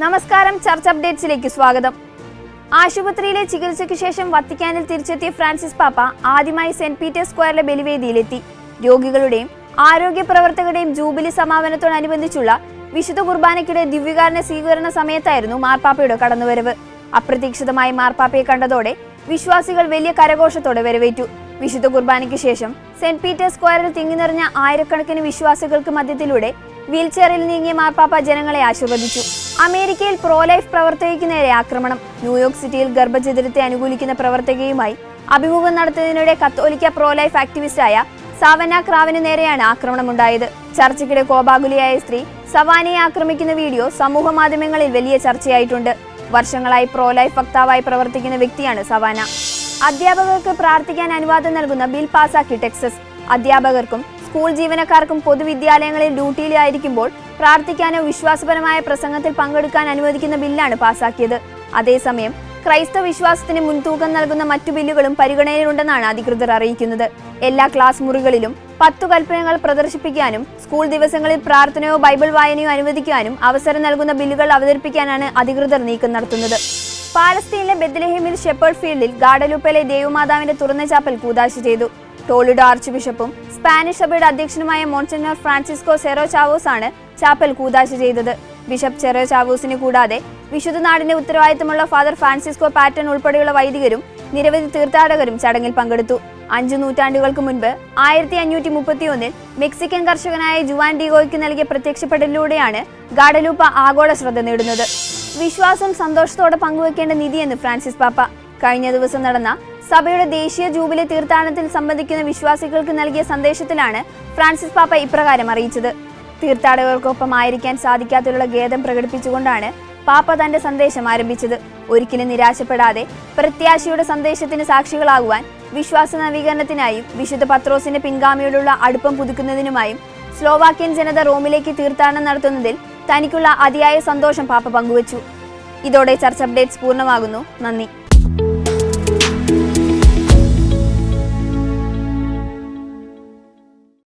നമസ്കാരം, ചർച്ച് അപ്ഡേറ്റ്സിലേക്ക് സ്വാഗതം. ആശുപത്രിയിലെ ചികിത്സയ്ക്ക് ശേഷം വത്തിക്കാനിൽ തിരിച്ചെത്തിയ ഫ്രാൻസിസ് പാപ്പ ആദ്യമായി സെന്റ് പീറ്റേഴ്സ് സ്ക്വയറിലെ ബലിവേദിയിലെത്തി. രോഗികളുടെയും ആരോഗ്യ പ്രവർത്തകരുടെയും ജൂബിലി സമാപനത്തോടനുബന്ധിച്ചുള്ള വിശുദ്ധ കുർബാനയ്ക്കിടെ ദിവ്യകാരുണ്യ സ്വീകരണ സമയത്തായിരുന്നു മാർപ്പാപ്പയുടെ കടന്നുവരവ്. അപ്രതീക്ഷിതമായി മാർപ്പാപ്പയെ കണ്ടതോടെ വിശ്വാസികൾ വലിയ കരഘോഷത്തോടെ വരവേറ്റു. വിശുദ്ധ കുർബാനയ്ക്ക് ശേഷം സെന്റ് പീറ്റേഴ്സ് സ്ക്വയറിൽ തിങ്ങി നിറഞ്ഞ ആയിരക്കണക്കിന് വിശ്വാസികൾക്ക് മധ്യത്തിലൂടെ വീൽചെയറിൽ നീങ്ങിയ മാർപ്പാപ്പ ജനങ്ങളെ ആശീർവദിച്ചു. അമേരിക്കയിൽ പ്രോ ലൈഫ് പ്രവർത്തകയ്ക്ക് നേരെ ആക്രമണം. ന്യൂയോർക്ക് സിറ്റിയിൽ ഗർഭഛിദ്രത്തെ അനുകൂലിക്കുന്ന പ്രവർത്തകയുമായി അഭിമുഖം നടത്തുന്നതിനിടെ കത്തോലിക്ക പ്രോ ലൈഫ് ആക്ടിവിസ്റ്റായ സാവന ക്രാവിന് നേരെയാണ് ആക്രമണമുണ്ടായത്. ചർച്ചയ്ക്കിടെ കോപാകുലിയായ സ്ത്രീ സവാനയെ ആക്രമിക്കുന്ന വീഡിയോ സമൂഹ മാധ്യമങ്ങളിൽ വലിയ ചർച്ചയായിട്ടുണ്ട്. വർഷങ്ങളായി പ്രോ ലൈഫ് വക്താവായി പ്രവർത്തിക്കുന്ന വ്യക്തിയാണ് സവാന. അധ്യാപകർക്ക് പ്രാർത്ഥിക്കാൻ അനുവാദം നൽകുന്ന ബിൽ പാസാക്കി ടെക്സസ്. അധ്യാപകർക്കും സ്കൂൾ ജീവനക്കാർക്കും പൊതുവിദ്യാലയങ്ങളിൽ ഡ്യൂട്ടിയിലായിരിക്കുമ്പോൾ പ്രാർത്ഥിക്കാനോ വിശ്വാസപരമായ പ്രസംഗത്തിൽ പങ്കെടുക്കാൻ അനുവദിക്കുന്ന ബില്ലാണ് പാസാക്കിയത്. അതേസമയം ക്രൈസ്തവ വിശ്വാസത്തിന് മുൻതൂക്കം നൽകുന്ന മറ്റു ബില്ലുകളും പരിഗണനയിലുണ്ടെന്നാണ് അധികൃതർ അറിയിക്കുന്നത്. എല്ലാ ക്ലാസ് മുറികളിലും 10 കൽപ്പനകൾ പ്രദർശിപ്പിക്കാനും സ്കൂൾ ദിവസങ്ങളിൽ പ്രാർത്ഥനയോ ബൈബിൾ വായനയോ അനുവദിക്കാനും അവസരം നൽകുന്ന ബില്ലുകൾ അവതരിപ്പിക്കാനാണ് അധികൃതർ നീക്കം നടത്തുന്നത്. പാലസ്തീനിലെ ബെത്ലഹേമിൽ ഷെപ്പേർഡ് ഫീൽഡിൽ ഗാഡലൂപ്പയിലെ ദേവമാതാവിന്റെ തുറന്ന ചാപ്പൽ കൂദാശ ചെയ്തു. ടോളിഡോ ആർച്ച് ബിഷപ്പും സ്പാനിഷ് സഭയുടെ അധ്യക്ഷനുമായ മോൺസിഞ്ഞോർ ഫ്രാൻസിസ്കോ സെറോ ചാവോസ് ആണ് ചാപ്പൽ കൂദാശ ചെയ്തത്. ബിഷപ്പ് സെറോ ചാവോസിനെ കൂടാതെ വിശുദ്ധ നാടിന്റെ ഉത്തരവാദിത്തമുള്ള ഫാദർ ഫ്രാൻസിസ്കോ പാറ്റൺ ഉൾപ്പെടെയുള്ള വൈദികരും നിരവധി തീർത്ഥാടകരും ചടങ്ങിൽ പങ്കെടുത്തു. 5 നൂറ്റാണ്ടുകൾക്ക് മുൻപ് 1531 മെക്സിക്കൻ കർഷകനായ ജുവാൻ ഡീഗോയ്ക്ക് നൽകിയ പ്രത്യക്ഷപ്പെടലിലൂടെയാണ് ഗാഡലൂപ്പ ആഗോള ശ്രദ്ധ നേടുന്നത്. വിശ്വാസം സന്തോഷത്തോടെ പങ്കുവെക്കേണ്ട നിധിയെന്ന് ഫ്രാൻസിസ് പാപ്പ. കഴിഞ്ഞ ദിവസം നടന്ന സഭയുടെ ദേശീയ ജൂബിലി തീർത്ഥാടനത്തിൽ സംബന്ധിക്കുന്ന വിശ്വാസികൾക്ക് നൽകിയ സന്ദേശത്തിലാണ് ഫ്രാൻസിസ് പാപ്പ ഇപ്രകാരം അറിയിച്ചത്. തീർത്ഥാടകർക്കൊപ്പം ആയിരിക്കാൻ സാധിക്കാത്തതിലുള്ള ഖേദം പ്രകടിപ്പിച്ചുകൊണ്ടാണ് പാപ്പ തന്റെ സന്ദേശം ആരംഭിച്ചത്. ഒരിക്കലും നിരാശപ്പെടാതെ പ്രത്യാശയുടെ സന്ദേശത്തിന് സാക്ഷികളാകുവാൻ വിശ്വാസ നവീകരണത്തിനായും വിശുദ്ധ പത്രോസിന്റെ പിൻഗാമിയോടുള്ള അടുപ്പം പുതുക്കുന്നതിനുമായും സ്ലോവാക്യൻ ജനത റോമിലേക്ക് തീർത്ഥാടനം നടത്തുന്നതിൽ തനിക്കുള്ള അതിയായ സന്തോഷം പാപ്പ പങ്കുവച്ചു. ഇതോടെ ചർച്ച് അപ്ഡേറ്റ്സ് പൂർണ്ണമാകുന്നു. നന്ദി.